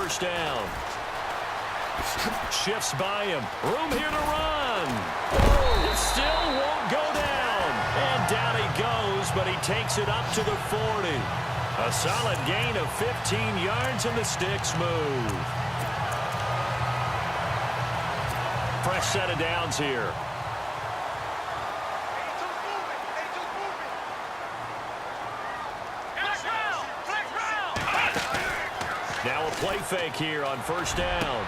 first down. Shifts by him. Room here to run. It still won't go down. And down he goes, but he takes it up to the 40. A solid gain of 15 yards, and the sticks move. Fresh set of downs here. Now a play fake here on first down.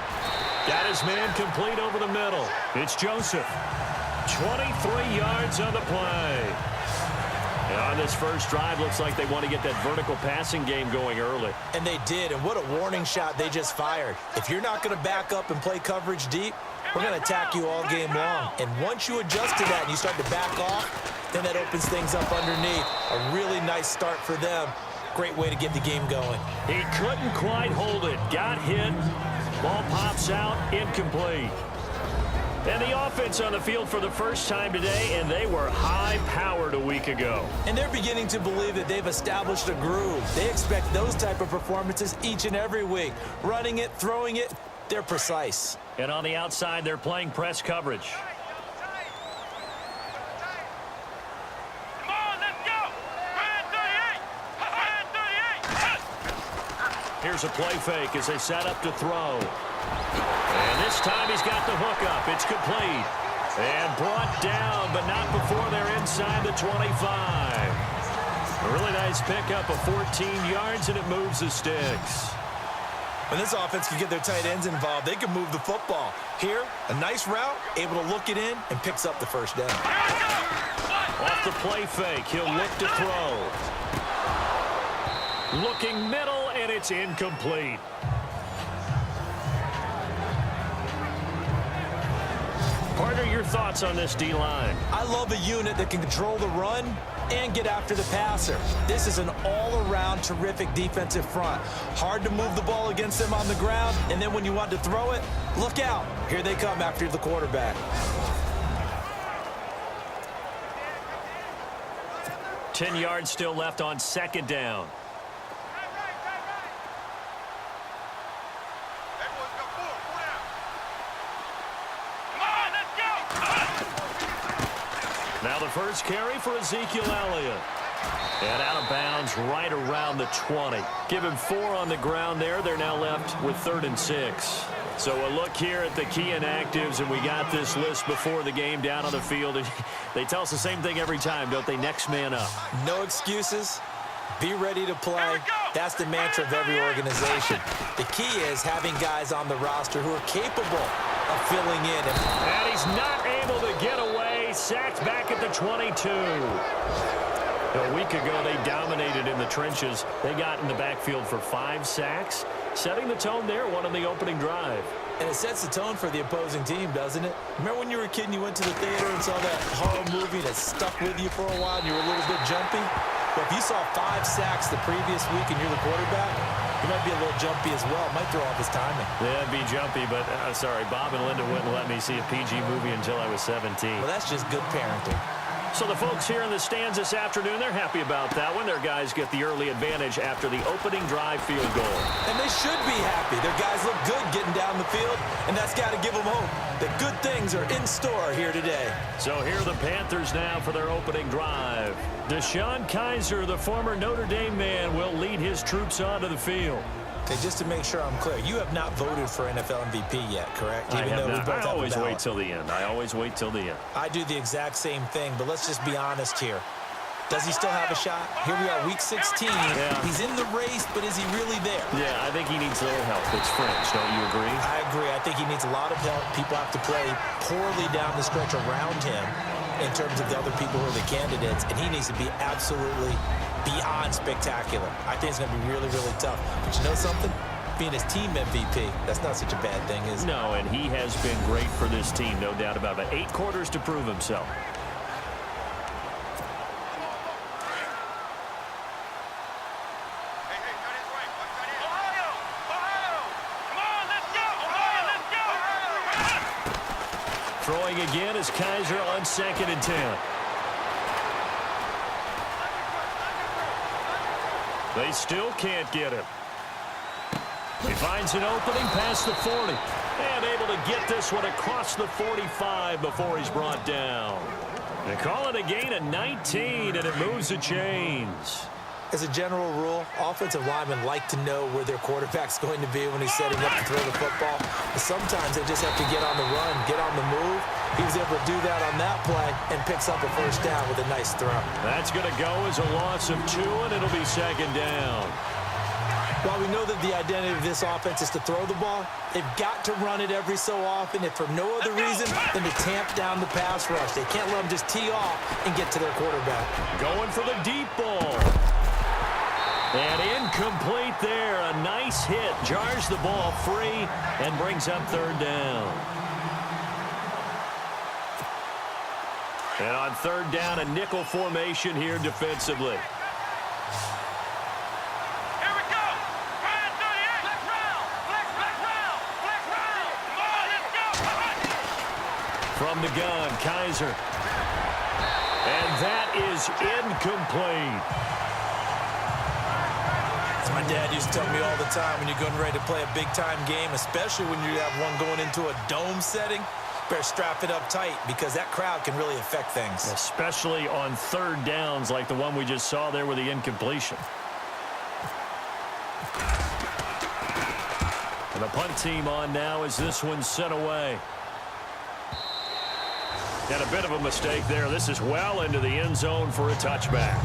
Got his man complete over the middle. It's Joseph. 23 yards on the play. And on this first drive, looks like they want to get that vertical passing game going early. And they did, and what a warning shot they just fired. If you're not going to back up and play coverage deep, we're going to attack you all game long. And once you adjust to that and you start to back off, then that opens things up underneath. A really nice start for them. Great way to get the game going. He couldn't quite hold it. Got hit. Ball pops out. Incomplete. And the offense on the field for the first time today, and they were high-powered a week ago. And they're beginning to believe that they've established a groove. They expect those type of performances each and every week. Running it, throwing it, they're precise. And on the outside, they're playing press coverage. Here's a play fake as they set up to throw. And this time he's got the hook up. It's complete. And brought down, but not before they're inside the 25. A really nice pickup of 14 yards, and it moves the sticks. When this offense can get their tight ends involved, they can move the football. Here, a nice route, able to look it in, and picks up the first down. Off the play fake, he'll look to throw. Looking middle, and it's incomplete. Partner, your thoughts on this D-line? I love a unit that can control the run and get after the passer. This is an all-around terrific defensive front. Hard to move the ball against them on the ground, and then when you want to throw it, look out. Here they come after the quarterback. 10 yards still left on second down. Now the first carry for Ezekiel Elliott. And out of bounds right around the 20. Give him 4 on the ground there. They're now left with 3rd and 6. So a look here at the key inactives, and we got this list before the game down on the field. And they tell us the same thing every time, don't they? Next man up. No excuses. Be ready to play. That's the mantra of every organization. The key is having guys on the roster who are capable of filling in. And he's not able to get away. Sacked back at the 22. A week ago, they dominated in the trenches. They got in the backfield for 5 sacks, setting the tone there, one on the opening drive. And it sets the tone for the opposing team, doesn't it? Remember when you were a kid and you went to the theater and saw that horror movie that stuck with you for a while and you were a little bit jumpy? Well, if you saw 5 sacks the previous week and you're the quarterback, you might be a little jumpy as well. Might throw off his timing. Yeah, it'd be jumpy, but sorry, Bob and Linda wouldn't let me see a PG movie until I was 17. Well, that's just good parenting. So the folks here in the stands this afternoon, they're happy about that one. Their guys get the early advantage after the opening drive field goal. And they should be happy. Their guys look good getting down the field, and that's got to give them hope that good things are in store here today. So here are the Panthers now for their opening drive. Deshaun Kaiser, the former Notre Dame man, will lead his troops onto the field. Okay, just to make sure I'm clear, you have not voted for NFL MVP yet, correct? I have not. I always wait till the end. I do the exact same thing, but let's just be honest here. Does he still have a shot? Here we are, week 16. Yeah. He's in the race, but is he really there? Yeah, I think he needs a little help. It's fringe, don't you agree? I agree. I think he needs a lot of help. People have to play poorly down the stretch around him in terms of the other people who are the candidates, and he needs to be absolutely beyond spectacular. I think it's going to be really, really tough. But you know something? Being his team MVP, that's not such a bad thing, is it? No, and he has been great for this team, no doubt about it. 8 quarters to prove himself. Throwing again is Kaiser on 2nd and 10. They still can't get him. He finds an opening past the 40. And able to get this one across the 45 before he's brought down. They call it a gain of 19, and it moves the chains. As a general rule, offensive linemen like to know where their quarterback's going to be when he's setting up to throw the football. But sometimes they just have to get on the run, get on the move. He was able to do that on that play and picks up a first down with a nice throw. That's going to go as a loss of 2, and it'll be second down. While we know that the identity of this offense is to throw the ball, they've got to run it every so often, if for no other reason than to tamp down the pass rush. They can't let them just tee off and get to their quarterback. Going for the deep ball. And incomplete there. A nice hit. Jars the ball free and brings up third down. And on third down, a nickel formation here defensively. From the gun, Kaiser. And that is incomplete. My dad used to tell me all the time, when you're getting ready to play a big-time game, especially when you have one going into a dome setting, better strap it up tight because that crowd can really affect things. Especially on third downs like the one we just saw there with the incompletion. And the punt team on now as this one's sent away. And a bit of a mistake there. This is well into the end zone for a touchback.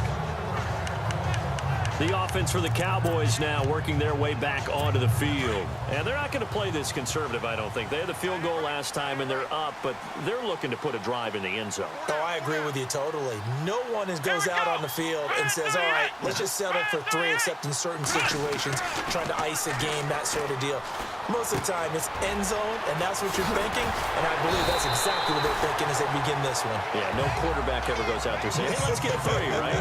The offense for the Cowboys now working their way back onto the field. And they're not going to play this conservative, I don't think. They had the field goal last time, and they're up, but they're looking to put a drive in the end zone. Oh, I agree with you totally. No one goes out on the field and says, all right, let's just settle for 3, except in certain situations, trying to ice a game, that sort of deal. Most of the time, it's end zone, and that's what you're thinking, and I believe that's exactly what they're thinking as they begin this one. Yeah, no quarterback ever goes out there saying, hey, let's get 3, right?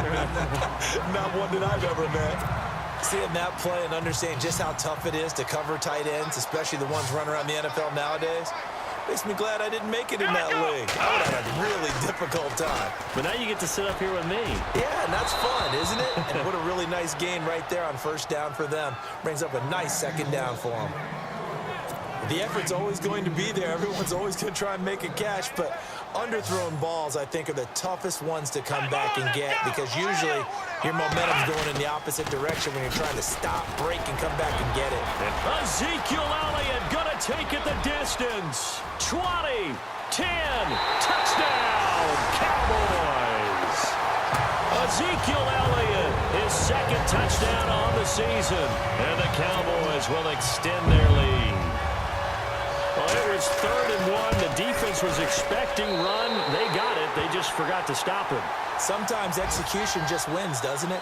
Not one that I've ever met. Seeing that play and understanding just how tough it is to cover tight ends, especially the ones running around the NFL nowadays, makes me glad I didn't make it in that league. I would have had a really difficult time. But now you get to sit up here with me. Yeah, and that's fun, isn't it? And what a really nice gain right there on first down for them. Brings up a nice second down for them. The effort's always going to be there. Everyone's always going to try and make a catch, but underthrown balls, I think, are the toughest ones to come back and get because usually your momentum's going in the opposite direction when you're trying to stop, break, and come back and get it. And Ezekiel Elliott gonna take it the distance. 20, 10, touchdown, Cowboys. Ezekiel Elliott, his second touchdown on the season, and the Cowboys will extend their lead. Well, it was 3rd and 1. The defense was expecting run. They got it. They just forgot to stop him. Sometimes execution just wins, doesn't it?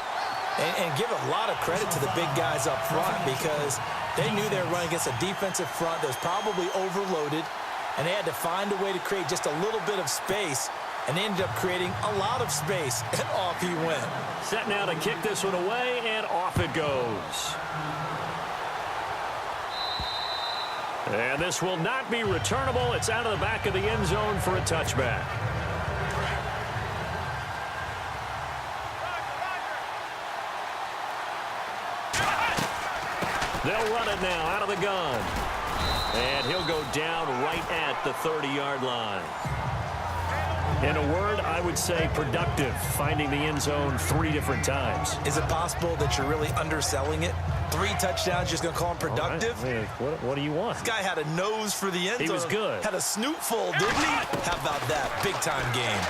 And give a lot of credit to the big guys up front because they knew they were running against a defensive front that was probably overloaded, and they had to find a way to create just a little bit of space, and they ended up creating a lot of space, and off he went. Set now to kick this one away, and off it goes. And this will not be returnable. It's out of the back of the end zone for a touchback. They'll run it now out of the gun. And he'll go down right at the 30-yard line. In a word, I would say productive, finding the end zone 3 different times. Is it possible that you're really underselling it? 3 touchdowns, just going to call him productive? Right. What do you want? This guy had a nose for the end zone. He was good. Had a snoot full, didn't he? How about that? Big-time game.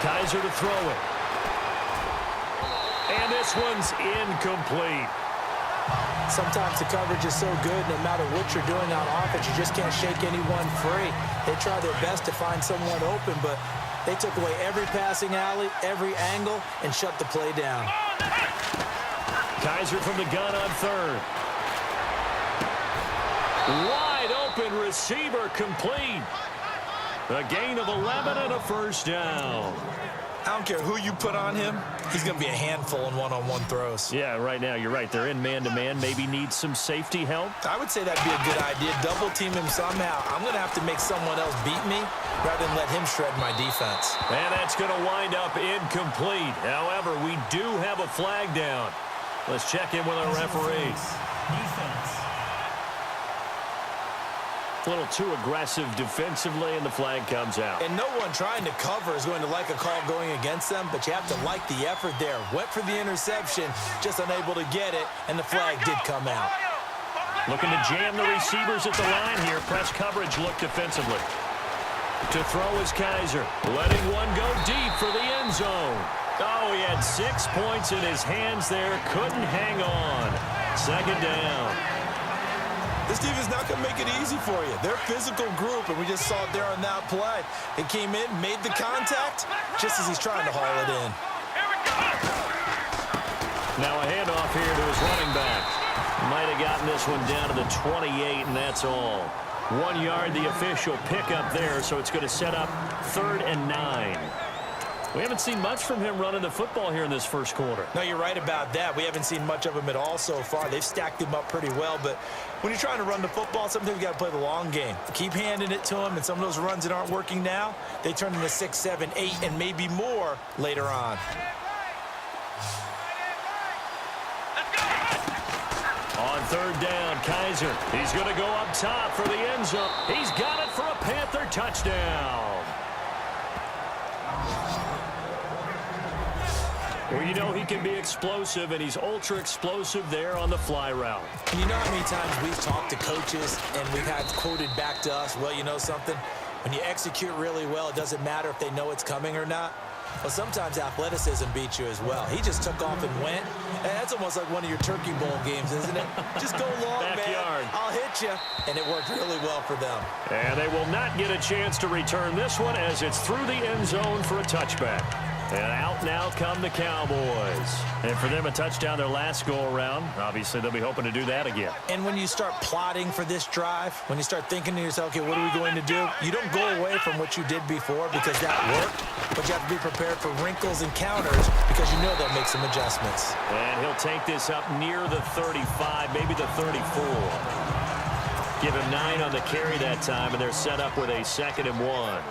Kaiser to throw it. And this one's incomplete. Sometimes the coverage is so good, no matter what you're doing on offense, you just can't shake anyone free. They try their best to find someone open, but they took away every passing alley, every angle, and shut the play down. Kaiser from the gun on 3rd. Wide open receiver complete. A gain of 11 and a first down. I don't care who you put on him. He's going to be a handful in one-on-one throws. Yeah, right now, you're right. They're in man-to-man. Maybe need some safety help. I would say that'd be a good idea. Double team him somehow. I'm going to have to make someone else beat me rather than let him shred my defense. And that's going to wind up incomplete. However, we do have a flag down. Let's check in with our referee. Defense. A little too aggressive defensively, and the flag comes out. And no one trying to cover is going to like a call going against them, but you have to like the effort there. Went for the interception, just unable to get it, and the flag did come out. Looking to jam the receivers at the line here. Press coverage look defensively. To throw is Kaiser. Letting one go deep for the end zone. Oh, he had 6 points in his hands there. Couldn't hang on. Second down. This team is not going to make it easy for you. They're a physical group, and we just saw it there on that play. It came in, made the contact, just as he's trying to haul it in. Now a handoff here to his running back. Might have gotten this one down to the 28, and that's all. 1 yard, the official pickup there, so it's going to set up 3rd and 9. We haven't seen much from him running the football here in this first quarter. No, you're right about that. We haven't seen much of him at all so far. They've stacked him up pretty well, but when you're trying to run the football, sometimes you got to play the long game. Keep handing it to him, and some of those runs that aren't working now, they turn into 6, 7, 8, and maybe more later on. On 3rd down, Kaiser. He's going to go up top for the end zone. He's got it for a Panther touchdown. Well, you know he can be explosive, and he's ultra-explosive there on the fly route. You know how many times we've talked to coaches, and we've had quoted back to us, well, you know something? When you execute really well, it doesn't matter if they know it's coming or not. Well, sometimes athleticism beats you as well. He just took off and went. And that's almost like one of your Turkey Bowl games, isn't it? Just go long, Backyard. man. I'll hit you. And it worked really well for them. And they will not get a chance to return this one as it's through the end zone for a touchback. And out now come the Cowboys. And for them, a touchdown their last go-around. Obviously, they'll be hoping to do that again. And when you start plotting for this drive, when you start thinking to yourself, okay, what are we going to do? You don't go away from what you did before because that worked, but you have to be prepared for wrinkles and counters because you know they'll make some adjustments. And he'll take this up near the 35, maybe the 34. Give him 9 on the carry that time, and they're set up with a 2nd and 1.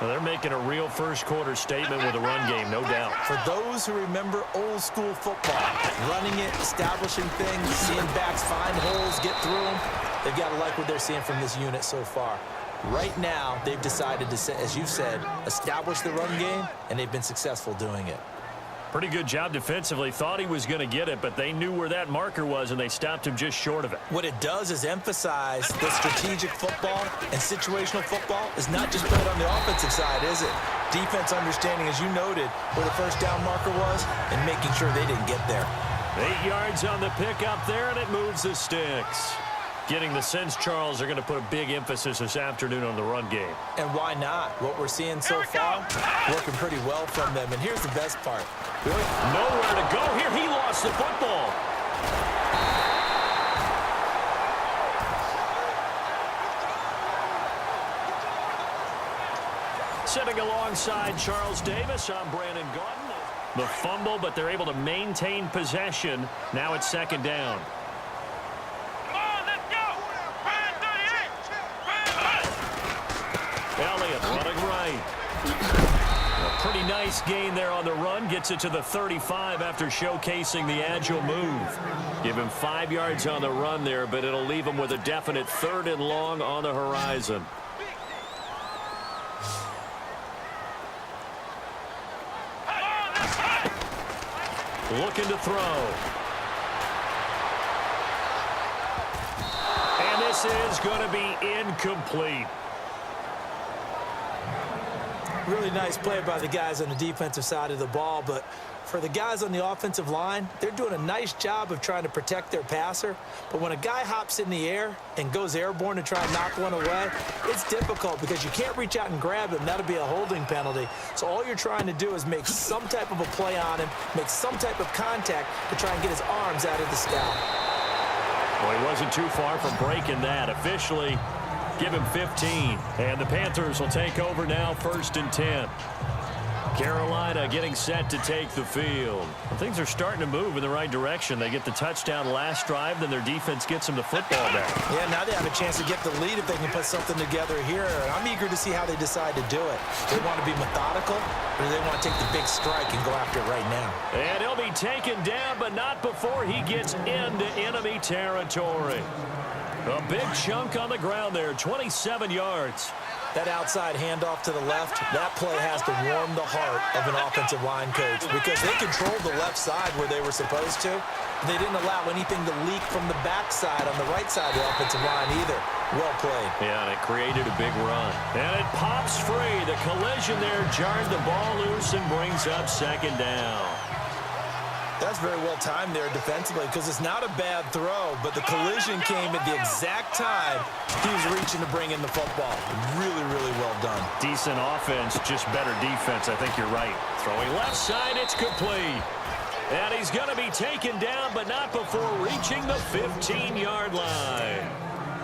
Well, they're making a real first-quarter statement with a run game, no doubt. For those who remember old-school football, running it, establishing things, seeing backs find holes, get through them, they've got to like what they're seeing from this unit so far. Right now, they've decided to, as you said, establish the run game, and they've been successful doing it. Pretty good job defensively. Thought he was going to get it, but they knew where that marker was, and they stopped him just short of it. What it does is emphasize that strategic football and situational football is not just played on the offensive side, is it? Defense understanding, as you noted, where the first down marker was and making sure they didn't get there. 8 yards on the pickup there, and it moves the sticks. Getting the sense, Charles, are going to put a big emphasis this afternoon on the run game. And why not? What we're seeing so far, working pretty well from them. And here's the best part. Really? Nowhere to go here. He lost the football. Sitting alongside Charles Davis, I'm Brandon Gordon. The fumble, but they're able to maintain possession. Now it's 2nd down. Elliott running right. A pretty nice gain there on the run. Gets it to the 35 after showcasing the agile move. Give him 5 yards on the run there, but it'll leave him with a definite 3rd and long on the horizon. Looking to throw. And this is going to be incomplete. Really nice play by the guys on the defensive side of the ball, but for the guys on the offensive line, they're doing a nice job of trying to protect their passer. But when a guy hops in the air and goes airborne to try and knock one away, it's difficult because you can't reach out and grab him. That'll be a holding penalty. So all you're trying to do is make some type of a play on him, make some type of contact to try and get his arms out of the scout. Well, he wasn't too far from breaking that. Officially, give him 15. And the Panthers will take over now, 1st and 10. Carolina getting set to take the field. Things are starting to move in the right direction. They get the touchdown last drive, then their defense gets them the football back. Yeah, now they have a chance to get the lead if they can put something together here. And I'm eager to see how they decide to do it. Do they want to be methodical, or do they want to take the big strike and go after it right now? And he'll be taken down, but not before he gets into enemy territory. A big chunk on the ground there, 27 yards. That outside handoff to the left, that play has to warm the heart of an offensive line coach because they controlled the left side where they were supposed to. They didn't allow anything to leak from the backside on the right side of the offensive line either. Well played. Yeah, and it created a big run. And it pops free. The collision there jarred the ball loose and brings up second down. That's very well timed there defensively because it's not a bad throw, but the collision came at the exact time he was reaching to bring in the football. Really, really well done. Decent offense, just better defense. I think you're right. Throwing left side, it's complete. And he's going to be taken down, but not before reaching the 15-yard line.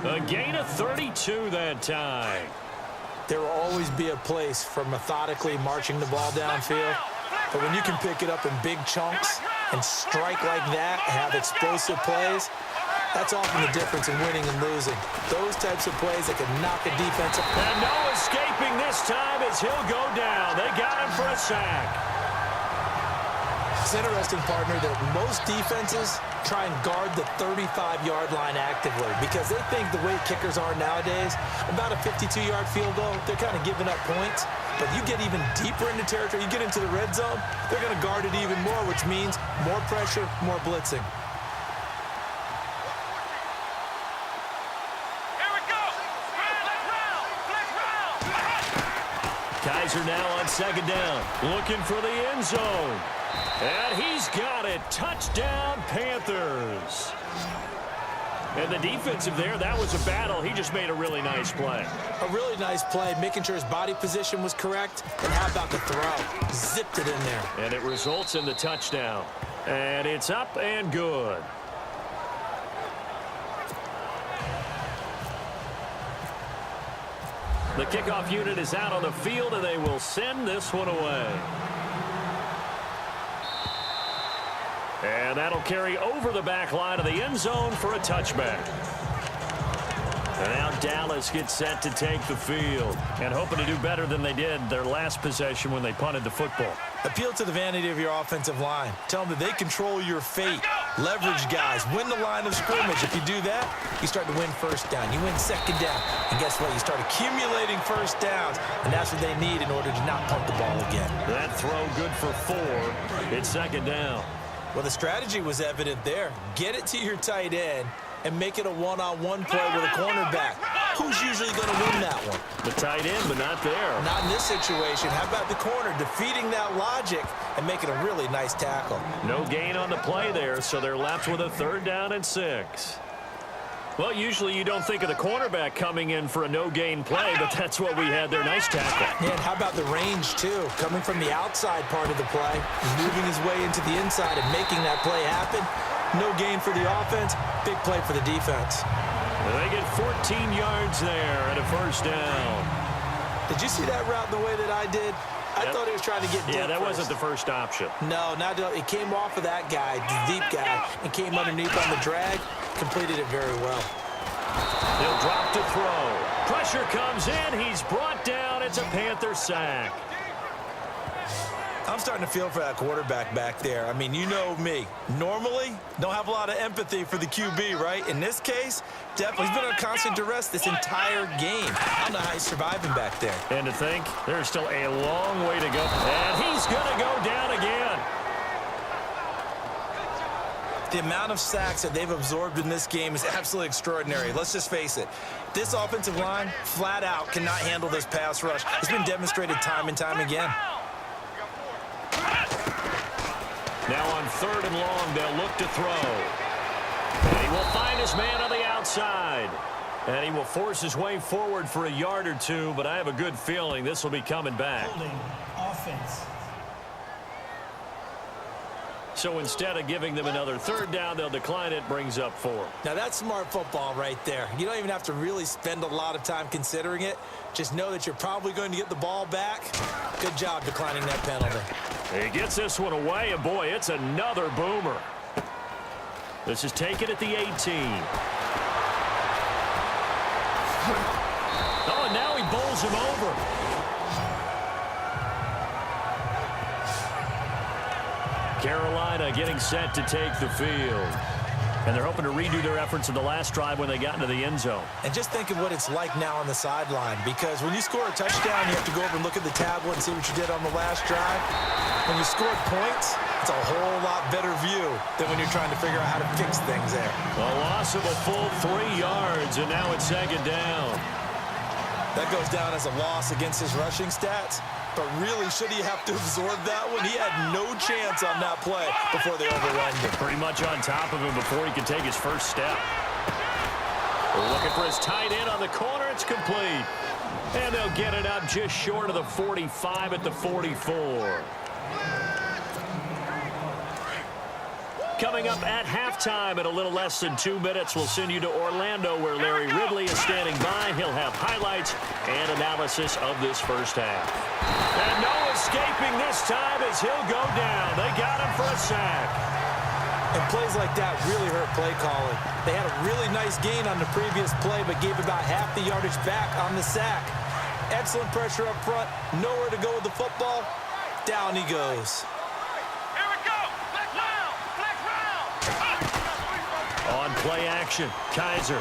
A gain of 32 that time. There will always be a place for methodically marching the ball downfield, but when you can pick it up in big chunks and strike like that, have explosive plays, that's often the difference in winning and losing. Those types of plays that can knock a defense. And no escaping this time as he'll go down. They got him for a sack. It's interesting, partner, that most defenses try and guard the 35-yard line actively because they think the way kickers are nowadays, about a 52-yard field goal, they're kind of giving up points. But you get even deeper into territory, you get into the red zone, they're going to guard it even more, which means more pressure, more blitzing. Here we go. Guys are now on second down, looking for the end zone. And he's got it. Touchdown, Panthers. And the defensive there, that was a battle. He just made a really nice play. A really nice play, making sure his body position was correct. And how about the throw? Zipped it in there. And it results in the touchdown. And it's up and good. The kickoff unit is out on the field, and they will send this one away. And that'll carry over the back line of the end zone for a touchback. And now Dallas gets set to take the field and hoping to do better than they did their last possession when they punted the football. Appeal to the vanity of your offensive line. Tell them that they control your fate. Leverage guys. Win the line of scrimmage. If you do that, you start to win first down. You win second down. And guess what? You start accumulating first downs. And that's what they need in order to not punt the ball again. That throw good for 4. It's second down. Well, the strategy was evident there. Get it to your tight end and make it a one-on-one play with a cornerback. Who's usually going to win that one? The tight end, but not there. Not in this situation. How about the corner defeating that logic and making a really nice tackle? No gain on the play there, so they're left with a 3rd down and 6. Well, usually you don't think of the cornerback coming in for a no-gain play, but that's what we had there. Nice tackle. Yeah, and how about the range, too? Coming from the outside part of the play, moving his way into the inside and making that play happen. No gain for the offense, big play for the defense. They get 14 yards there and a 1st down. Did you see that route the way that I did? I thought he was trying to get deep. Yeah, that first. wasn't the first option. No, it came off of that guy, the deep guy, and came underneath on the drag. Completed it very well. He'll drop to throw. Pressure comes in. He's brought down. It's a Panther sack. I'm starting to feel for that quarterback back there. I mean, you know me. Normally, don't have a lot of empathy for the QB, right? In this case, definitely. He's been under constant duress this entire game. I don't know how he's surviving back there. And to think, there's still a long way to go. And he's going to go down again. The amount of sacks that they've absorbed in this game is absolutely extraordinary. Let's just face it. This offensive line, flat out, cannot handle this pass rush. It's been demonstrated time and time again. Now on 3rd and long, they'll look to throw. And he will find his man on the outside. And he will force his way forward for a yard or 2, but I have a good feeling this will be coming back. Holding offense. So instead of giving them another third down, they'll decline it, brings up 4. Now, that's smart football right there. You don't even have to really spend a lot of time considering it. Just know that you're probably going to get the ball back. Good job declining that penalty. He gets this one away, and boy, it's another boomer. This is taken at the 18. Oh, and now he bowls him over. Carolina getting set to take the field. And they're hoping to redo their efforts in the last drive when they got into the end zone. And just think of what it's like now on the sideline, because when you score a touchdown, you have to go over and look at the tablet and see what you did on the last drive. When you scored points, it's a whole lot better view than when you're trying to figure out how to fix things there. A loss of a full 3 yards, and now it's second down. That goes down as a loss against his rushing stats. But really, should he have to absorb that one? He had no chance on that play before they overrun him. Pretty much on top of him before he could take his first step. We're looking for his tight end on the corner. It's complete. And they'll get it up just short of the 45 at the 44. Coming up at halftime in a little less than 2 minutes, we'll send you to Orlando where Larry Ridley is standing by. He'll have highlights and analysis of this first half. And no escaping this time as he'll go down. They got him for a sack. And plays like that really hurt play calling. They had a really nice gain on the previous play, but gave about half the yardage back on the sack. Excellent pressure up front. Nowhere to go with the football. Down he goes. On play action, Kaiser.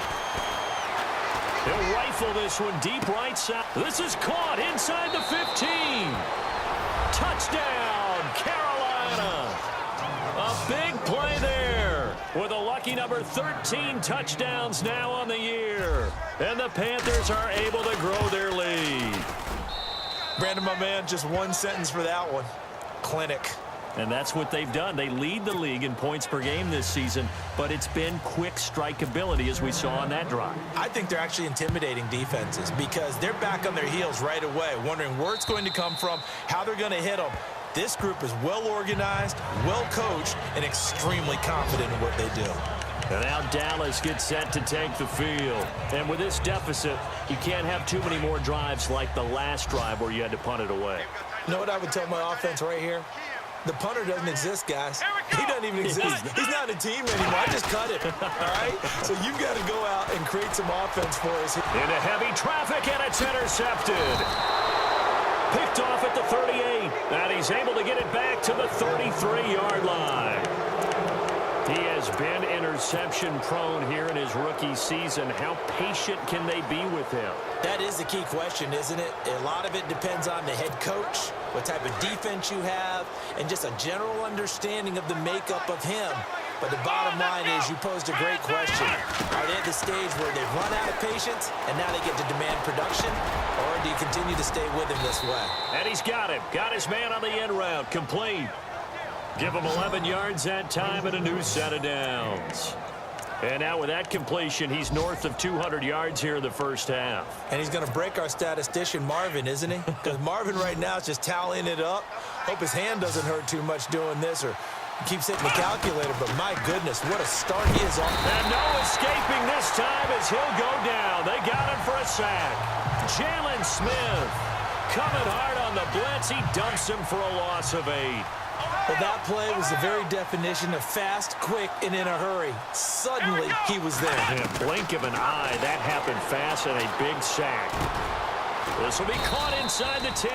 He'll rifle this one deep right side. This is caught inside the 15. Touchdown, Carolina. A big play there with a lucky number 13 touchdowns now on the year. And the Panthers are able to grow their lead. Brandon, my man, just one sentence for that one. Clinic. And that's what they've done. They lead the league in points per game this season, but it's been quick strikeability as we saw on that drive. I think they're actually intimidating defenses because they're back on their heels right away, wondering where it's going to come from, how they're going to hit them. This group is well organized, well coached, and extremely confident in what they do. And now Dallas gets set to take the field. And with this deficit, you can't have too many more drives like the last drive where you had to punt it away. You know what I would tell my offense right here? The punter doesn't exist, guys. He doesn't even exist. He's not a team anymore. I just cut it, all right? So you've got to go out and create some offense for us. Into heavy traffic, and it's intercepted. Picked off at the 38, and he's able to get it back to the 33-yard line. He has been interception-prone here in his rookie season. How patient can they be with him? That is the key question, isn't it? A lot of it depends on the head coach, what type of defense you have, and just a general understanding of the makeup of him. But the bottom line is you posed a great question. Are they at the stage where they've run out of patience and now they get to demand production? Or do you continue to stay with him this way? And he's got him. Got his man on the end route. Complete. Give him 11 yards that time and a new set of downs. And now with that completion, he's north of 200 yards here in the first half. And he's going to break our statistician, Marvin, isn't he? Because Marvin right now is just tallying it up. Hope his hand doesn't hurt too much doing this or keeps hitting the calculator. But my goodness, what a start he is on. And no escaping this time as he'll go down. They got him for a sack. Jalen Smith coming hard on the blitz. He dumps him for a loss of 8. Well, that play was the very definition of fast, quick, and in a hurry. Suddenly, he was there. In a blink of an eye, that happened fast and a big sack. This will be caught inside the 10.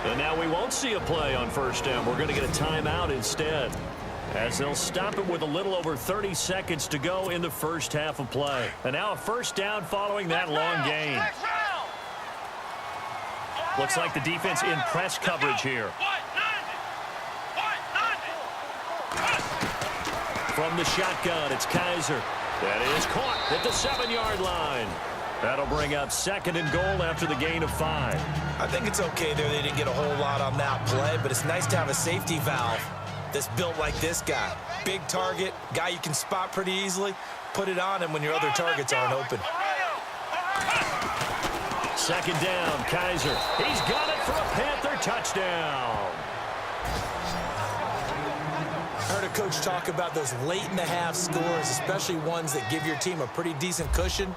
And now we won't see a play on first down. We're going to get a timeout instead, as they'll stop it with a little over 30 seconds to go in the first half of play. And now a first down following that long gain. Looks like the defense in press coverage here. From the shotgun, it's Kaiser. That is caught at the 7-yard line. That'll bring up second and goal after the gain of 5. I think it's okay there. They didn't get a whole lot on that play, but it's nice to have a safety valve that's built like this guy. Big target, guy you can spot pretty easily. Put it on him when your other targets aren't open. Second down, Kaiser. He's got it for a Panther touchdown. coach talk about those late-in-the-half scores, especially ones that give your team a pretty decent cushion.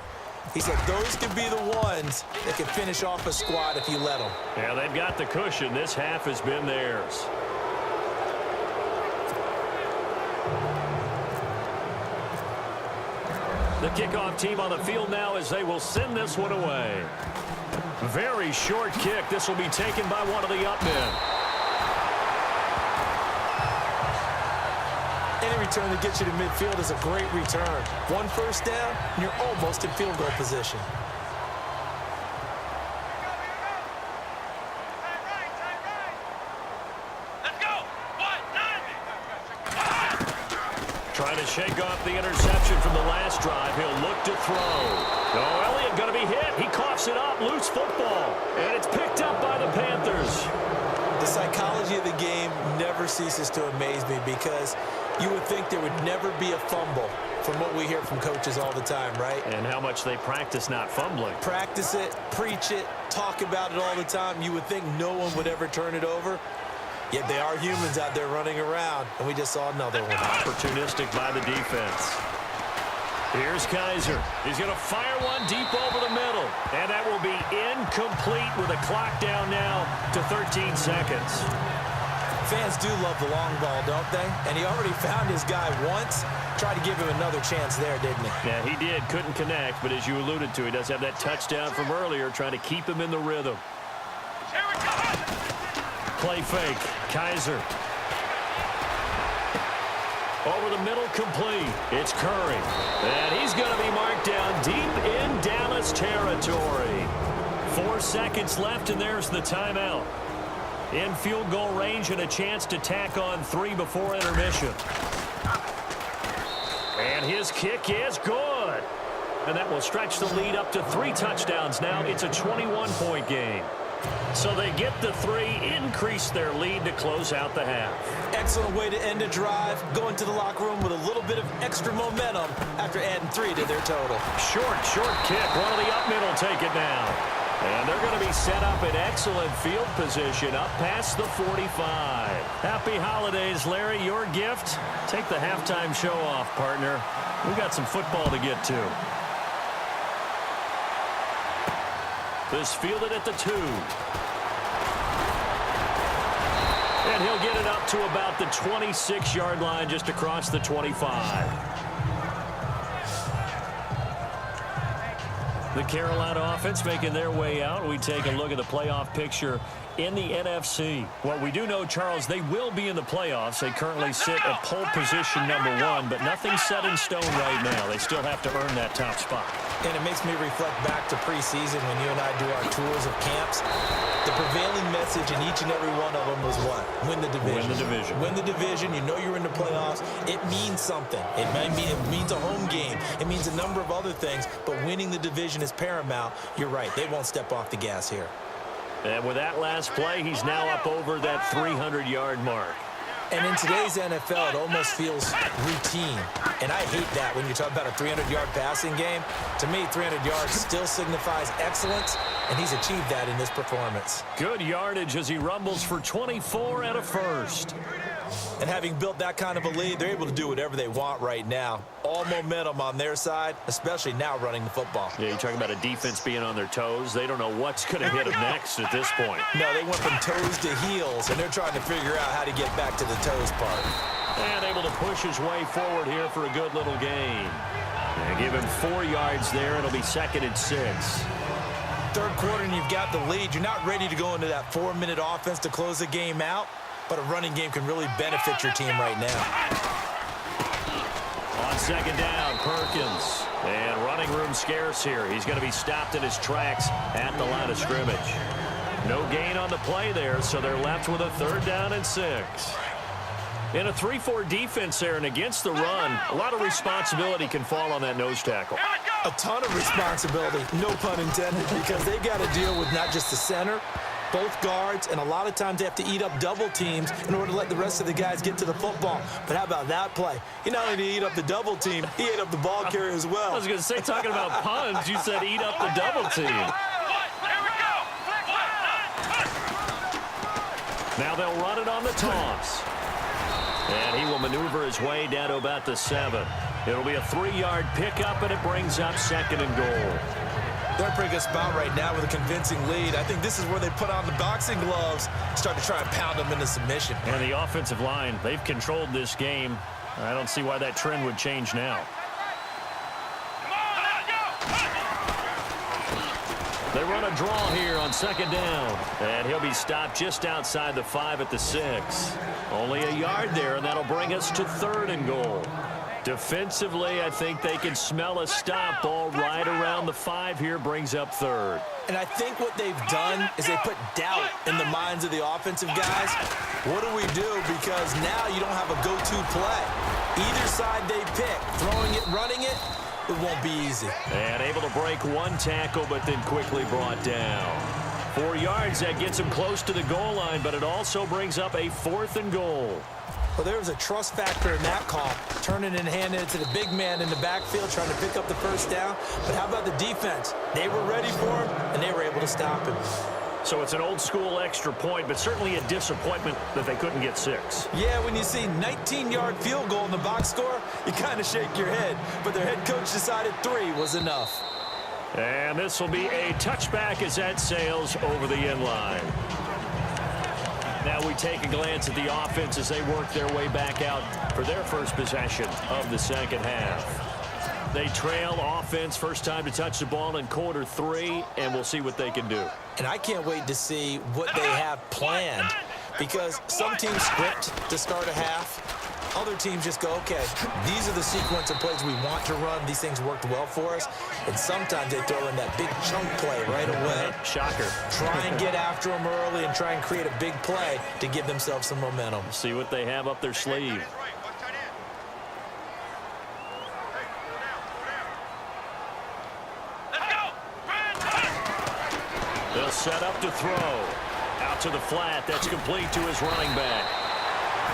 He said those could be the ones that can finish off a squad if you let them. Yeah, they've got the cushion. This half has been theirs. The kickoff team on the field now as they will send this one away. Very short kick. This will be taken by one of the up men. Any return that gets you to midfield is a great return. One first down, and you're almost in field goal position. Trying to shake off the interception from the last drive. He'll look to throw. Oh, Elliott going to be hit. He coughs it up. Loose football. And it's picked up by the Panthers. The psychology of the game never ceases to amaze me because you would think there would never be a fumble from what we hear from coaches all the time, right? And how much they practice not fumbling. Practice it, preach it, talk about it all the time. You would think no one would ever turn it over. Yet they are humans out there running around, and we just saw another one. Opportunistic by the defense. Here's Kaiser. He's going to fire one deep over the middle. And that will be incomplete with a clock down now to 13 seconds. Fans do love the long ball, don't they? And he already found his guy once. Tried to give him another chance there, didn't he? Yeah, he did. Couldn't connect, but as you alluded to, he does have that touchdown from earlier, trying to keep him in the rhythm. Play fake. Kaiser. Over the middle, complete. It's Curry. And he's going to be marked down deep in Dallas territory. 4 seconds left, and there's the timeout. In field goal range and a chance to tack on 3 before intermission. And his kick is good. And that will stretch the lead up to 3 touchdowns now. It's a 21-point game. So they get the 3, increase their lead to close out the half. Excellent way to end a drive. Going to the locker room with a little bit of extra momentum after adding 3 to their total. Short kick. One of the up men will take it now. And they're going to be set up in excellent field position up past the 45. Happy holidays, Larry. Your gift? Take the halftime show off, partner. We've got some football to get to. This fielded at the 2. And he'll get it up to about the 26-yard line just across the 25. The Carolina offense making their way out. We take a look at the playoff picture in the NFC. What we do know, Charles, they will be in the playoffs. They currently sit at pole position #1, but nothing's set in stone right now. They still have to earn that top spot. And it makes me reflect back to preseason when you and I do our tours of camps. The prevailing message in each and every one of them was what? Win the division. Win the division. Win the division. You know you're in the playoffs. It means something. It means a home game. It means a number of other things, but winning the division is paramount. You're right. They won't step off the gas here. And with that last play, he's now up over that 300-yard mark. And in today's NFL, it almost feels routine. And I hate that when you talk about a 300-yard passing game. To me, 300 yards still signifies excellence, and he's achieved that in this performance. Good yardage as he rumbles for 24 and a first. And having built that kind of a lead, they're able to do whatever they want right now. All momentum on their side, especially now running the football. Yeah, you're talking about a defense being on their toes. They don't know what's going to hit them next at this point. No, they went from toes to heels, and they're trying to figure out how to get back to the toes part. And able to push his way forward here for a good little gain. And give him 4 yards there. It'll be 2nd and 6. Third quarter, and you've got the lead. You're not ready to go into that 4-minute offense to close the game out. But a running game can really benefit your team right now. On 2nd down, Perkins. And running room scarce here. He's going to be stopped in his tracks at the line of scrimmage. No gain on the play there, so they're left with a 3rd down and 6. In a 3-4 defense there and against the run, a lot of responsibility can fall on that nose tackle. A ton of responsibility, no pun intended, because they got to deal with not just the center, both guards, and a lot of times they have to eat up double teams in order to let the rest of the guys get to the football. But how about that play? He not only did he eat up the double team, he ate up the ball carrier as well. I was going to say, talking about puns, you said eat up the double team. Now they'll run it on the toss. And he will maneuver his way down to about the 7. It'll be a 3-yard pickup, and it brings up 2nd and goal. They're in a pretty good spot right now with a convincing lead. I think this is where they put on the boxing gloves, start to try and pound them into submission. And the offensive line, they've controlled this game. I don't see why that trend would change now. They run a draw here on 2nd down. And he'll be stopped just outside the 5 at the 6. Only a yard there, and that'll bring us to 3rd and goal. Defensively, I think they can smell a stop ball right around the 5 here, brings up 3rd. And I think what they've done is they put doubt in the minds of the offensive guys. What do we do? Because now you don't have a go-to play. Either side they pick, throwing it, running it, it won't be easy. And able to break 1 tackle, but then quickly brought down. 4 yards, that gets him close to the goal line, but it also brings up a 4th and goal. Well, there was a trust factor in that call, turning and handing it to the big man in the backfield, trying to pick up the 1st down. But how about the defense? They were ready for him, and they were able to stop him. So it's an old-school extra point, but certainly a disappointment that they couldn't get 6. Yeah, when you see 19-yard field goal in the box score, you kind of shake your head. But their head coach decided 3 was enough. And this will be a touchback as that sails over the end line. Now we take a glance at the offense as they work their way back out for their first possession of the 2nd half. They trail offense, first time to touch the ball in quarter 3, and we'll see what they can do. And I can't wait to see what they have planned, because some teams script to start a half. Other teams just go, okay, these are the sequence of plays we want to run. These things worked well for us. And sometimes they throw in that big chunk play right away. Shocker. Try and get after them early and try and create a big play to give themselves some momentum. See what they have up their sleeve. They'll set up to throw. Out to the flat. That's complete to his running back.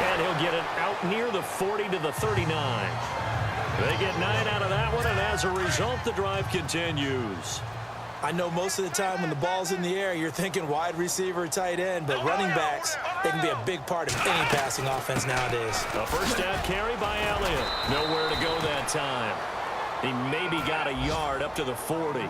And he'll get it out near the 40 to the 39. They get 9 out of that one, and as a result, the drive continues. I know most of the time when the ball's in the air, you're thinking wide receiver, tight end, but running backs, they can be a big part of any passing offense nowadays. A first down carry by Elliott. Nowhere to go that time. He maybe got a yard up to the 40.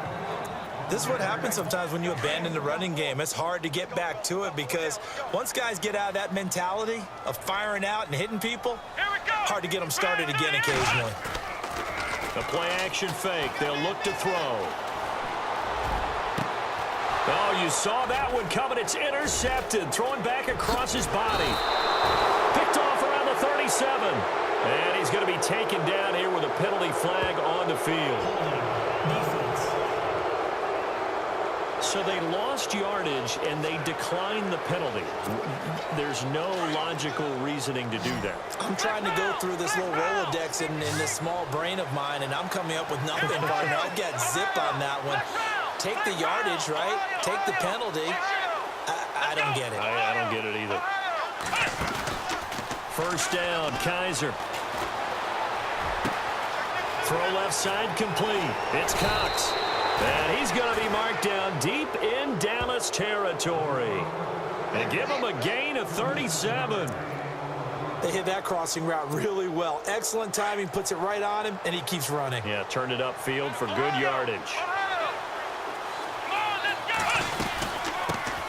This is what happens sometimes when you abandon the running game. It's hard to get back to it because once guys get out of that mentality of firing out and hitting people, hard to get them started again occasionally. A play-action fake. They'll look to throw. Oh, you saw that one coming. It's intercepted. Throwing back across his body. Picked off around the 37. And he's going to be taken down here with a penalty flag on the field. So they lost yardage, and they declined the penalty. There's no logical reasoning to do that. I'm trying to go through this little Rolodex in this small brain of mine, and I'm coming up with nothing, partner. I've got zip on that one. Take the yardage, right? Take the penalty. I don't get it. I don't get it either. First down, Kaiser. Throw left side complete. It's Cox. And he's going to be marked down deep in Dallas territory. And give him a gain of 37. They hit that crossing route really well. Excellent timing, puts it right on him, and he keeps running. Yeah, turned it upfield for good yardage.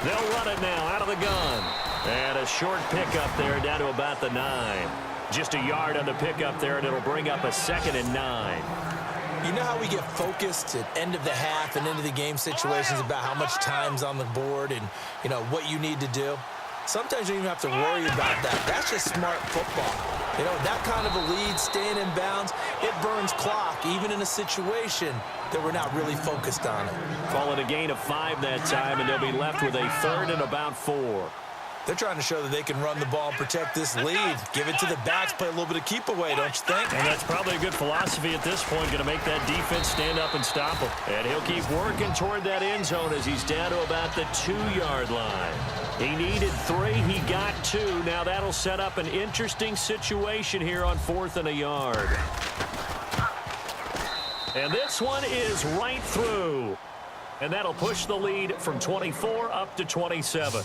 They'll run it now out of the gun. And a short pickup there down to about the 9. Just a yard on the pickup there, and it'll bring up a 2nd and 9. You know how we get focused at end of the half and into the game situations about how much time's on the board and, you know, what you need to do? Sometimes you don't even have to worry about that. That's just smart football. You know, that kind of a lead, staying in bounds, it burns clock, even in a situation that we're not really focused on it. Call it a gain of 5 that time, and they'll be left with a 3rd and about 4. They're trying to show that they can run the ball and protect this lead. Give it to the backs, play a little bit of keep away, don't you think? And that's probably a good philosophy at this point, going to make that defense stand up and stop him. And he'll keep working toward that end zone as he's down to about the 2-yard line. He needed 3, he got 2. Now that'll set up an interesting situation here on 4th and a yard. And this one is right through. And that'll push the lead from 24 up to 27.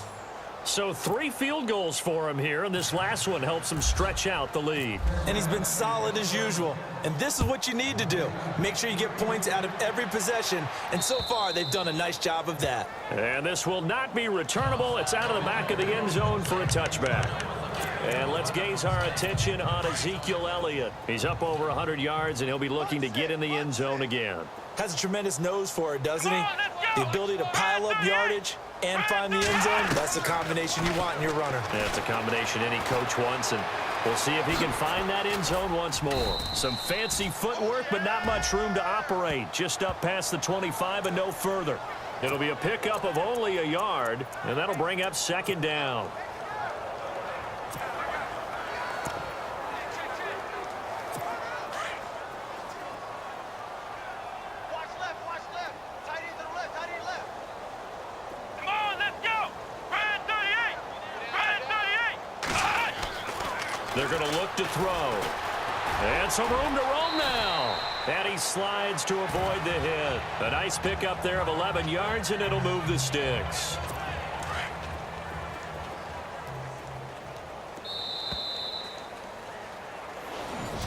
So 3 field goals for him here, and this last one helps him stretch out the lead. And he's been solid as usual. And this is what you need to do. Make sure you get points out of every possession. And so far, they've done a nice job of that. And this will not be returnable. It's out of the back of the end zone for a touchback. And let's gaze our attention on Ezekiel Elliott. He's up over 100 yards, and he'll be looking to get in the end zone again. Has a tremendous nose for it, doesn't he? The ability to pile up yardage and find the end zone, that's the combination you want in your runner. That's a combination any coach wants, and we'll see if he can find that end zone once more. Some fancy footwork, but not much room to operate. Just up past the 25 and no further. It'll be a pickup of only a yard, and that'll bring up second down. They're going to look to throw. And some room to roam now. And he slides to avoid the hit. A nice pickup there of 11 yards, and it'll move the sticks.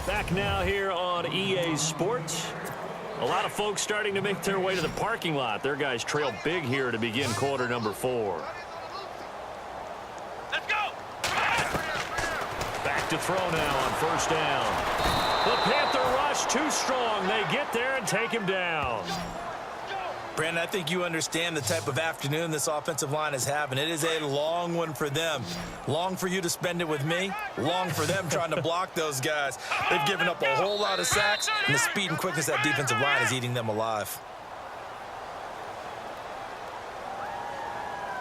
Back now here on EA Sports. A lot of folks starting to make their way to the parking lot. Their guys trail big here to begin quarter number 4. To throw now on first down. The Panther rush too strong. They get there and take him down. Brandon, I think you understand the type of afternoon this offensive line is having. It is a long one for them. Long for you to spend it with me. Long for them trying to block those guys. They've given up a whole lot of sacks, and the speed and quickness of that defensive line is eating them alive.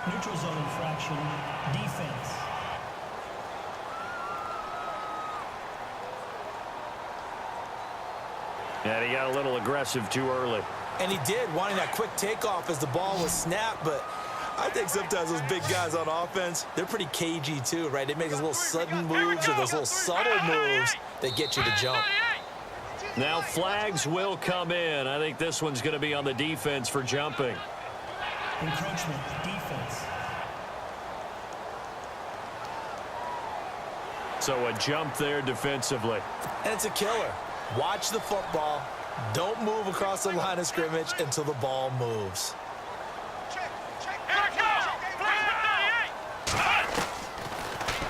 Neutral zone infraction, defense. And he got a little aggressive too early. And he did, wanting that quick takeoff as the ball was snapped. But I think sometimes those big guys on offense, they're pretty cagey too, right? They make those little sudden moves or those little subtle moves that get you to jump. Now flags will come in. I think this one's going to be on the defense for jumping. Encroachment, defense. So a jump there defensively. And it's a killer. Watch the football. Don't move across the line of scrimmage until the ball moves.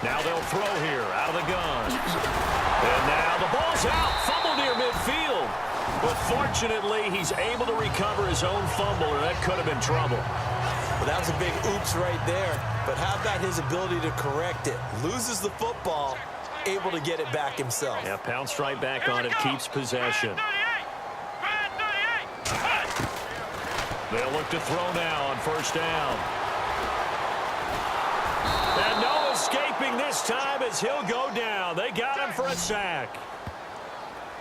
Now they'll throw here out of the gun. And now the ball's out. Fumble near midfield. But fortunately, he's able to recover his own fumble, or that could have been trouble. Well, that was a big oops right there. But how about his ability to correct it? Loses the football, able to get it back himself. Yeah, pounced right back on it, keeps possession. They'll look to throw now on first down. And no escaping this time as he'll go down. They got him for a sack.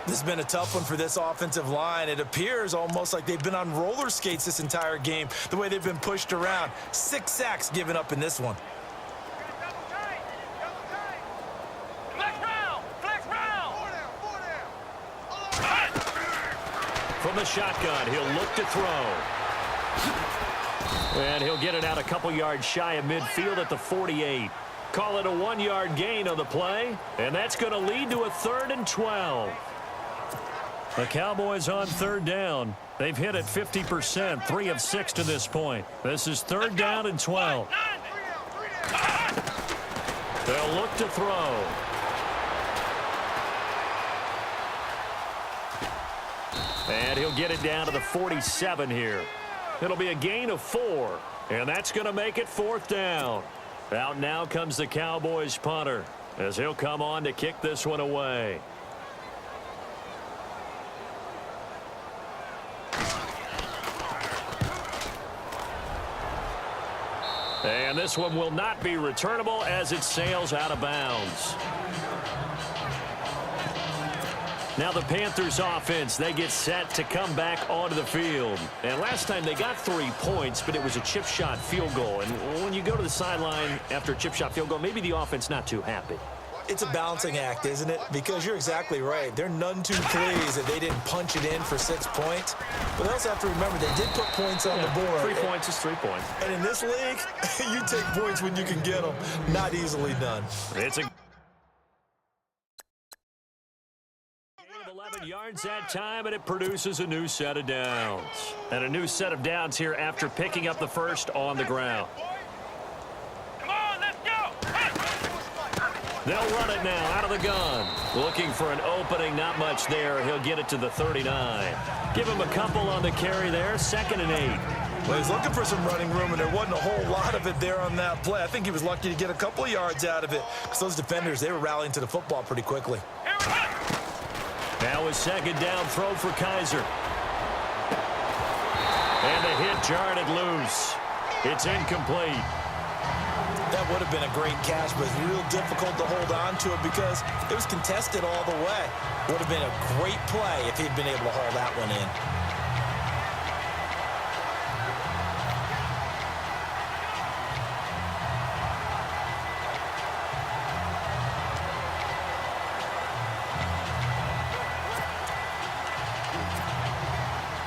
This has been a tough one for this offensive line. It appears almost like they've been on roller skates this entire game, the way they've been pushed around. 6 sacks given up in this one. From the shotgun, he'll look to throw. And he'll get it out a couple yards shy of midfield at the 48. Call it a 1-yard gain on the play, and that's going to lead to a 3rd and 12. The Cowboys on 3rd down. They've hit it 50%, 3 of 6 to this point. This is 3rd down and 12. They'll look to throw. And he'll get it down to the 47 here. It'll be a gain of 4, and that's going to make it 4th down. Out now comes the Cowboys punter as he'll come on to kick this one away. And this one will not be returnable as it sails out of bounds. Now the Panthers offense, they get set to come back onto the field. And last time they got 3 points, but it was a chip shot field goal. And when you go to the sideline after a chip shot field goal, maybe the offense not too happy. It's a balancing act, isn't it? Because you're exactly right. They're none too pleased that they didn't punch it in for 6 points. But they also have to remember they did put points on the board. 3 points is 3 points. And in this league, you take points when you can get them. Not easily done. It's a 11 yards that time, and it produces a new set of downs. And a new set of downs here after picking up the first on the ground. Come on, let's go! They'll run it now out of the gun. Looking for an opening, not much there. He'll get it to the 39. Give him a couple on the carry there, 2nd and 8. Well, he's looking for some running room, and there wasn't a whole lot of it there on that play. I think he was lucky to get a couple of yards out of it because those defenders, they were rallying to the football pretty quickly. Now a 2nd down throw for Kaiser. And the hit jarred it loose. It's incomplete. That would have been a great catch, but it's real difficult to hold on to it because it was contested all the way. Would have been a great play if he'd been able to haul that one in.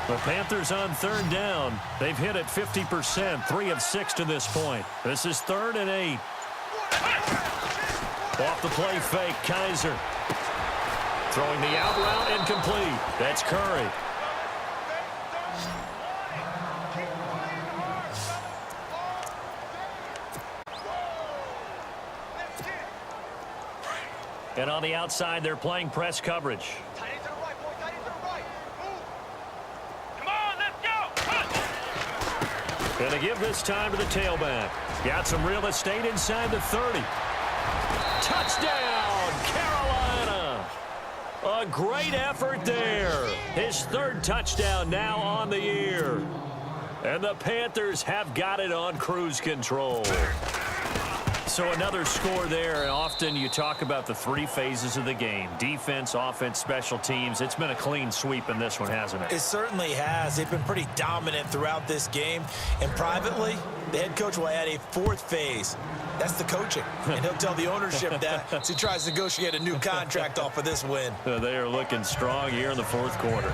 The Panthers on 3rd down. They've hit it 50%, 3 of 6 to this point. This is 3rd and 8. Off the play fake, Kaiser. Throwing the out route, incomplete. That's Curry. And on the outside, they're playing press coverage. Going to give this time to the tailback. Got some real estate inside the 30. Touchdown, Carolina. A great effort there. His 3rd touchdown now on the year. And the Panthers have got it on cruise control. So another score there. Often you talk about the 3 phases of the game. Defense, offense, special teams. It's been a clean sweep in this one, hasn't it? It certainly has. They've been pretty dominant throughout this game. And privately, the head coach will add a 4th phase. That's the coaching. And he'll tell the ownership that as he tries to negotiate a new contract off of this win. They are looking strong here in the 4th quarter.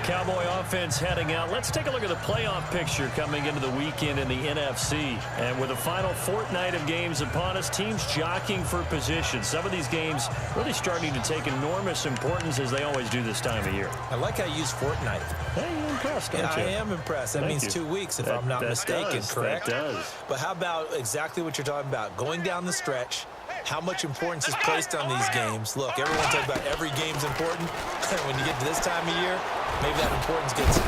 Cowboy offense heading out. Let's take a look at the playoff picture coming into the weekend in the NFC. And with the final fortnight of games upon us, teams jockeying for position. Some of these games really starting to take enormous importance as they always do this time of year. I like how you use fortnight. Hey, you're impressed, aren't you? I am impressed. That means 2 weeks, if I'm not mistaken, correct? That does. But how about exactly what you're talking about? Going down the stretch, how much importance is placed on these games. Look, everyone talks about every game's important. When you get to this time of year, maybe that importance gets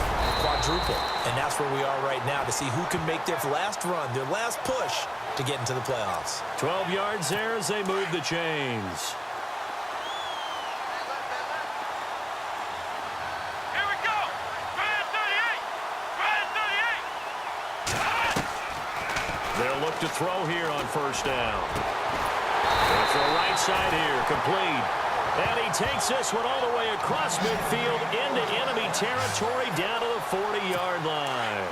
quadrupled. And that's where we are right now to see who can make their last run, their last push to get into the playoffs. 12 yards there as they move the chains. Here we go! Try 38! They'll look to throw here on 1st down. It's the right side here, complete. And he takes this one all the way across midfield into enemy territory down to the 40-yard line.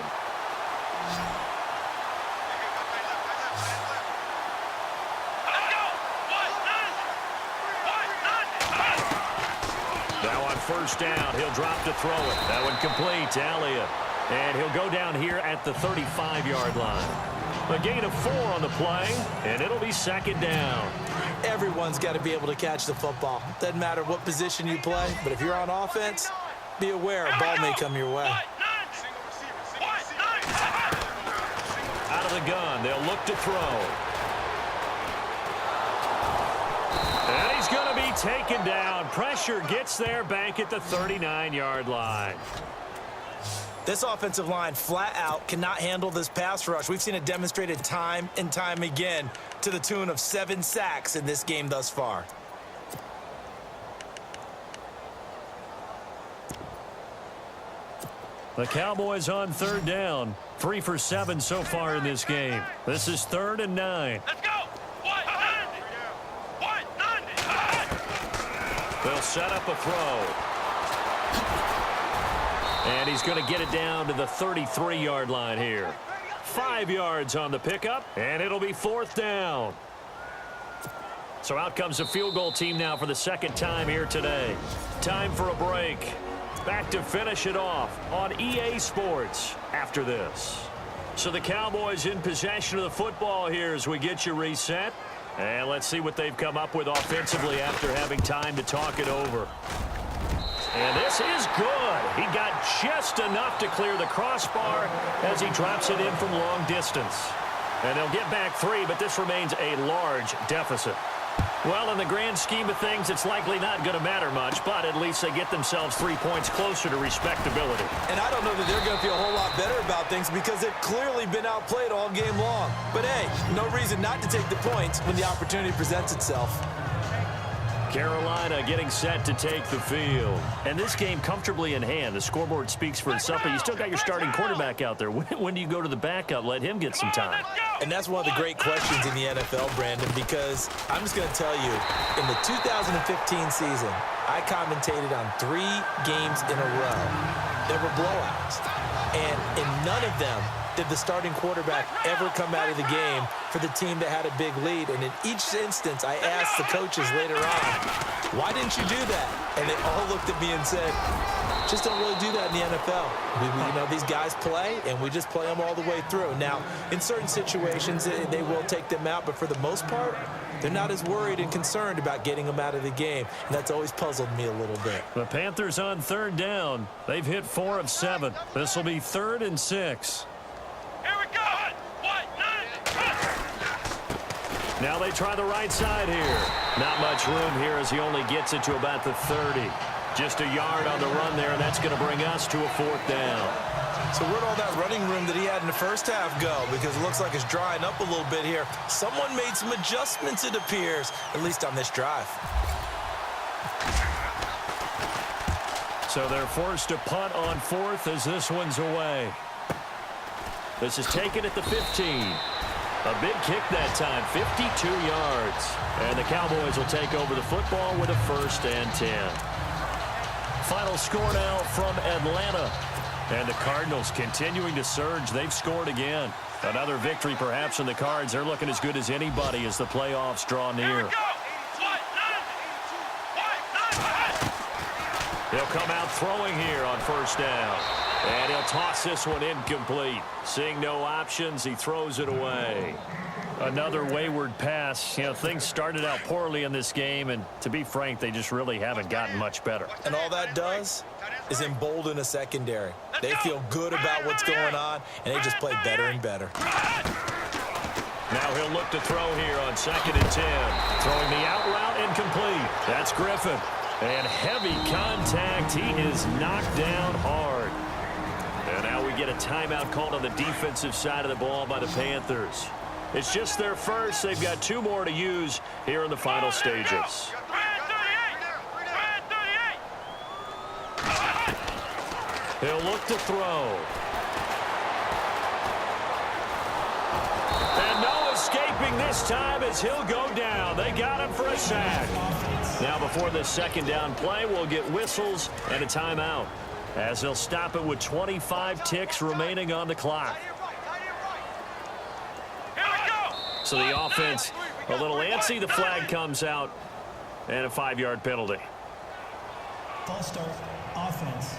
Now on 1st down, he'll drop to throw it. That one complete to Elliott. And he'll go down here at the 35-yard line. A gain of 4 on the play, and it'll be 2nd down. Everyone's got to be able to catch the football. Doesn't matter what position you play, but if you're on offense, be aware a ball may come your way. Out of the gun, they'll look to throw. And he's going to be taken down. Pressure gets there back at the 39-yard line. This offensive line flat out cannot handle this pass rush. We've seen it demonstrated time and time again to the tune of 7 sacks in this game thus far. The Cowboys on 3rd down. 3 for 7 so far in this game. This is 3rd and 9. Let's go! They'll set up a throw. And he's going to get it down to the 33-yard line here. 5 yards on the pickup, and it'll be 4th down. So out comes the field goal team now for the second time here today. Time for a break. Back to finish it off on EA Sports after this. So the Cowboys in possession of the football here as we get you reset. And let's see what they've come up with offensively after having time to talk it over. And this is good. He got just enough to clear the crossbar as he drops it in from long distance. And they'll get back 3, but this remains a large deficit. Well, in the grand scheme of things, it's likely not going to matter much, but at least they get themselves 3 points closer to respectability. And I don't know that they're going to feel a whole lot better about things because they've clearly been outplayed all game long. But, hey, no reason not to take the points when the opportunity presents itself. Carolina getting set to take the field. And this game comfortably in hand. The scoreboard speaks for itself, but you still got your starting quarterback out there. When do you go to the backup? Let him get some time. And that's one of the great questions in the NFL, Brandon, because I'm just going to tell you, in the 2015 season, I commentated on 3 games in a row. There were blowouts. And in none of them did the starting quarterback ever come out of the game for the team that had a big lead. And in each instance, I asked the coaches later on, why didn't you do that? And they all looked at me and said, just don't really do that in the NFL. You know, these guys play, and we just play them all the way through. Now, in certain situations, they will take them out, but for the most part, they're not as worried and concerned about getting them out of the game. And that's always puzzled me a little bit. The Panthers on 3rd down. They've hit 4 of 7. This will be 3rd and 6. Here we go. Now they try the right side here. Not much room here as he only gets it to about the 30. Just a yard on the run there, and that's going to bring us to a 4th down. So where'd all that running room that he had in the first half go? Because it looks like it's drying up a little bit here. Someone made some adjustments, it appears, at least on this drive. So they're forced to punt on 4th as this one's away. This is taken at the 15. A big kick that time, 52 yards. And the Cowboys will take over the football with a 1st and 10. Final score now from Atlanta. And the Cardinals continuing to surge. They've scored again. Another victory perhaps in the cards. They're looking as good as anybody as the playoffs draw near. He'll come out throwing here on 1st down. And he'll toss this one incomplete. Seeing no options, he throws it away. Another wayward pass. You know, things started out poorly in this game, and to be frank, they just really haven't gotten much better. And all that does is embolden a secondary. They feel good about what's going on, and they just play better and better. Now he'll look to throw here on 2nd and 10. Throwing the out route incomplete. That's Griffin. And heavy contact. He is knocked down hard. And now we get a timeout called on the defensive side of the ball by the Panthers. It's just their first. They've got 2 more to use here in the final stages. He'll look to throw. And no escaping this time as he'll go down. They got him for a sack. Now before this 2nd down play, we'll get whistles and a timeout, as they'll stop it with 25 ticks remaining on the clock. So the offense a little antsy. The flag comes out, and a 5-yard penalty. False start, offense.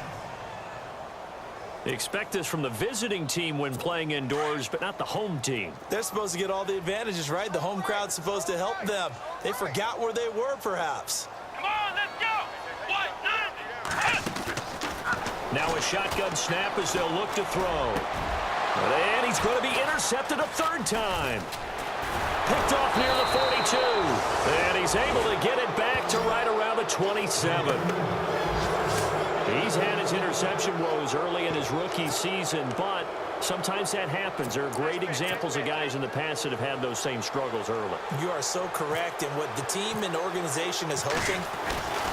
They expect this from the visiting team when playing indoors, but not the home team. They're supposed to get all the advantages, right? The home crowd's supposed to help them. They forgot where they were, perhaps. Come on, let's go. Now a shotgun snap as they'll look to throw. And he's going to be intercepted a 3rd time. Picked off near the 42. And he's able to get it back to right around the 27. He's had his interception woes early in his rookie season, but sometimes that happens. There are great examples of guys in the past that have had those same struggles early. You are so correct, and what the team and organization is hoping,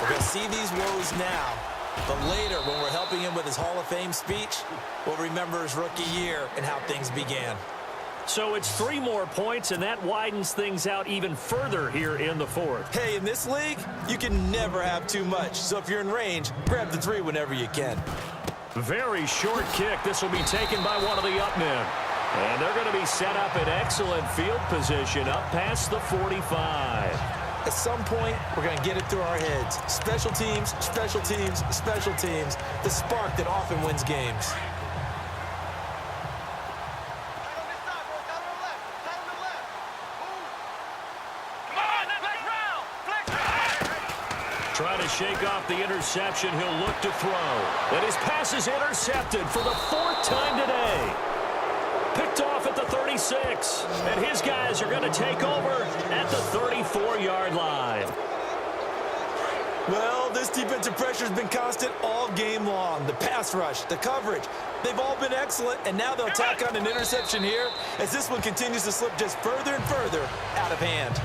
we're going to see these woes now, but later when we're helping him with his Hall of Fame speech, we'll remember his rookie year and how things began. So it's 3 more points, and that widens things out even further here in the 4th. Hey, in this league, you can never have too much. So if you're in range, grab the 3 whenever you can. Very short kick. This will be taken by one of the up men. And they're going to be set up in excellent field position up past the 45. At some point, we're going to get it through our heads. Special teams, special teams, special teams. The spark that often wins games. Trying to shake off the interception, he'll look to throw. And his pass is intercepted for the 4th time today. Picked off at the 36. And his guys are going to take over at the 34-yard line. Well, this defensive pressure has been constant all game long. The pass rush, the coverage, they've all been excellent, and now they'll tack on an interception here as this one continues to slip just further and further out of hand.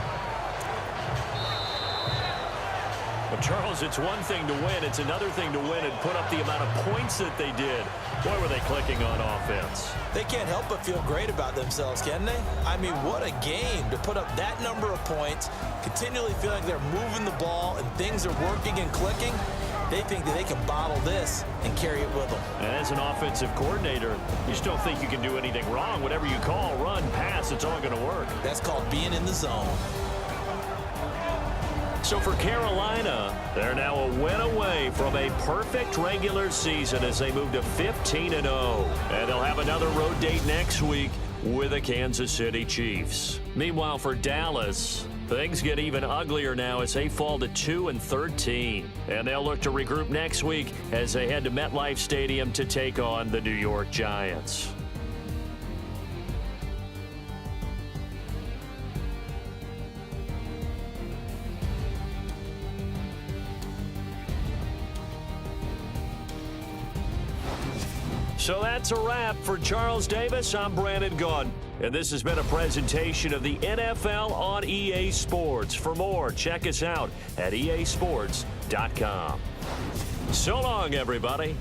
Well, Charles, it's one thing to win. It's another thing to win and put up the amount of points that they did. Boy, were they clicking on offense. They can't help but feel great about themselves, can they? I mean, what a game to put up that number of points, continually feel like they're moving the ball and things are working and clicking. They think that they can bottle this and carry it with them. And as an offensive coordinator, you just don't think you can do anything wrong. Whatever you call, run, pass, it's all going to work. That's called being in the zone. So for Carolina, they're now a win away from a perfect regular season as they move to 15-0. And they'll have another road date next week with the Kansas City Chiefs. Meanwhile, for Dallas, things get even uglier now as they fall to 2-13. And they'll look to regroup next week as they head to MetLife Stadium to take on the New York Giants. So that's a wrap. For Charles Davis, I'm Brandon Gaudin. And this has been a presentation of the NFL on EA Sports. For more, check us out at easports.com. So long, everybody.